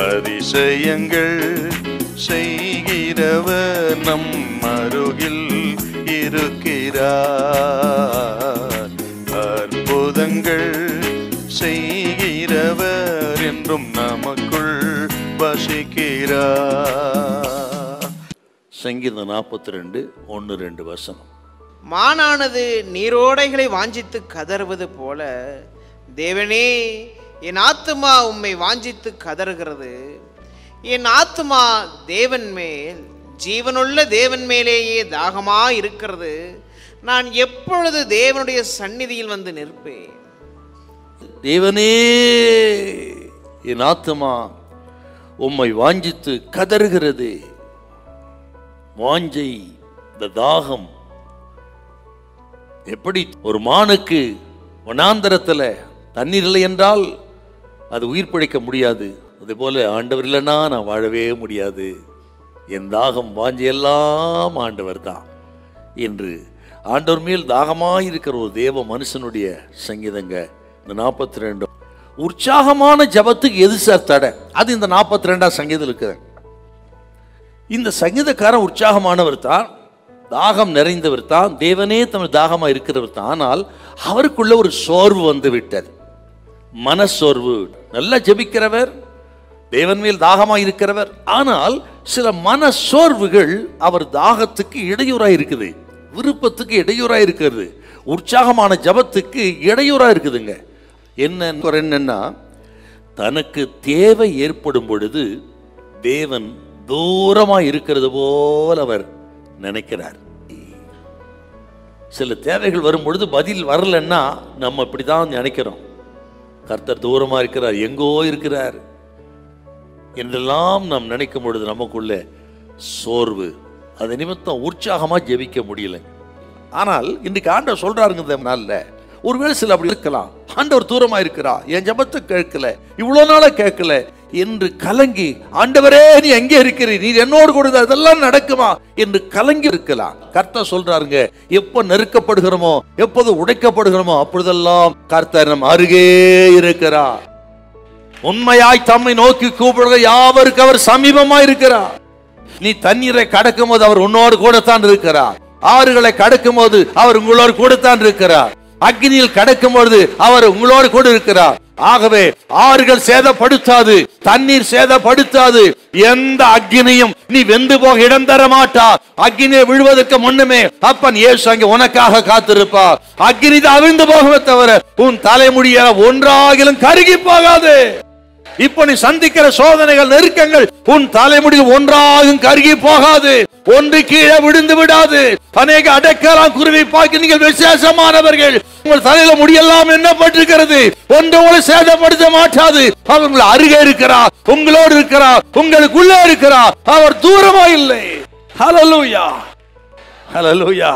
அதிசயங்கள் செய்கிறவர் நம் அருகில் இருக்கிறார். அற்புதங்கள் செய்கிறவர் என்றும் நமக்குள் வசிக்கிறார். சங்கீதம் 42:1-2 மானானது நீரோடைகளை வாஞ்சித்து கதறுவது போல தேவனே என் ஆத்துமா உம்மை வாஞ்சித்து கதறுகிறது. என் ஆத்துமா தேவன் மேல், ஜீவனுள்ள தேவன் மேலேயே தாகமா இருக்கிறது. நான் எப்பொழுது தேவனுடைய சந்நிதியில் வந்து நிற்பேன்? தேவனே என் ஆத்துமா உம்மை வாஞ்சித்து கதறுகிறது. வாஞ்சை, இந்த தாகம் எப்படி ஒரு மானுக்கு வனாந்தரத்தில் தண்ணீர் இல்லை என்றால் அது உயிர் பிழைக்க முடியாது, அதே போல ஆண்டவர் இல்லைன்னா நான் வாழவே முடியாது. என் தாகம் வாஞ்சையெல்லாம் ஆண்டவர் தான் என்று ஆண்டவர் மேல் தாகமாக இருக்கிற ஒரு தேவ மனுஷனுடைய சங்கீதங்க இந்த 42. உற்சாகமான ஜபத்துக்கு எது சார் தடை? அது இந்த 42ஆம் சங்கீதம் இருக்குது. இந்த சங்கீதக்காரன் உற்சாகமானவர் தான், தாகம் நிறைந்தவர் தான், தேவனே தமிழ் தாகமா இருக்கிறவர் தான். ஆனால் அவருக்குள்ள ஒரு சோர்வு வந்து விட்டது, மனசோர்வு. நல்லா ஜெபிக்கிறவர், தேவன் மேல் தாகமா இருக்கிறவர், ஆனால் சில மன சோர்வுகள் அவர் தாகத்துக்கு இடையூறாக இருக்குது, விருப்பத்துக்கு இடையூறாக இருக்கிறது, உற்சாகமான ஜபத்துக்கு இடையூறாக இருக்குதுங்க. என்னன்னா, தனக்கு தேவை ஏற்படும் பொழுது தேவன் தூரமா இருக்கிறது போல அவர் நினைக்கிறார். சில தேவைகள் வரும் பொழுது பதில் வரலன்னா நம்ம இப்படிதான் நினைக்கிறோம், கர்த்தர் தூரமா இருக்கிறார், எங்கோ இருக்கிறார் என்றெல்லாம் நாம் நினைக்கும் பொழுது நமக்குள்ள சோர்வு, அது நிமித்தம் உற்சாகமா ஜெபிக்க முடியல. ஆனால் இன்றைக்கு ஆண்டவர் சொல்றாருங்க, ஒருவேளை சில அப்படி இருக்கலாம், ஆண்டவர் தூரமா இருக்கிறா, என் ஜெபத்தை கேட்கல, இவ்வளவு நாளா கேட்கல என்று கலங்கி, ஆண்டவரே நீ எங்கே இருக்கிறீர், நீ என்னோடு கூட அதெல்லாம் நடக்குமா என்று கலங்கி இருக்கலாம். கர்த்தர் சொல்றாருங்க, எப்ப நெருக்கப்படுகிறோமோ, எப்போது உடைக்கப்படுகிறோமோ அப்பொழுதெல்லாம் கர்த்தர் நம் அருகே இருக்கிறார். உண்மையாய் தம்மை நோக்கி கூப்பிடுற யாவருக்கு அவர் சமீபமா இருக்கிறார். நீ தண்ணீரை கடக்கும் போது அவர் உன்னோடு கூட தான் இருக்கிறார். ஆறுகளை கடக்கும் போது அவர் உங்களோடு கூட தான் இருக்கிறார். அக்னியில் கடக்கும் பொழுது அவர் உங்களோடு கூட இருக்கிறார். ஆகவே ஆறுகள் சேதப்படுத்தாது, தண்ணீர் சேதப்படுத்தாது, எந்த அக்னியும் நீ வெந்து போக இடம் தர மாட்டார். அக்னியை விழுவதற்கு முன்னமே அப்பன் இயேசு அங்கே உனக்காக காத்திருப்பார். அக்னி அவிழ்ந்து போகவே தவிர உன் தலைமுடிய ஒன்றாகிலும் கருகி போகாது. இப்ப நீ சந்திக்கிற சோதனைகள், நெருக்கங்கள் உன் தலைமுடியில் ஒன்றாகும் கருகி போகாது, ஒன்று கீழே விழுந்து விடாது. அநேக அடைக்கலாம் குருவி பாக்கி நீங்கள் விசேஷமானவர்கள், உங்கள் தலையில முடியெல்லாம் எண்ணப்பட்டிருக்கிறது, ஒன்று உங்களை சேதப்படுத்த மாட்டாது. அவர் உங்களை அருகே இருக்கிறார், உங்களோடு இருக்கிறார், உங்களுக்குள்ளே இருக்கிறார், அவர் தூரமா இல்லை. ஹல்லேலூயா, ஹல்லேலூயா.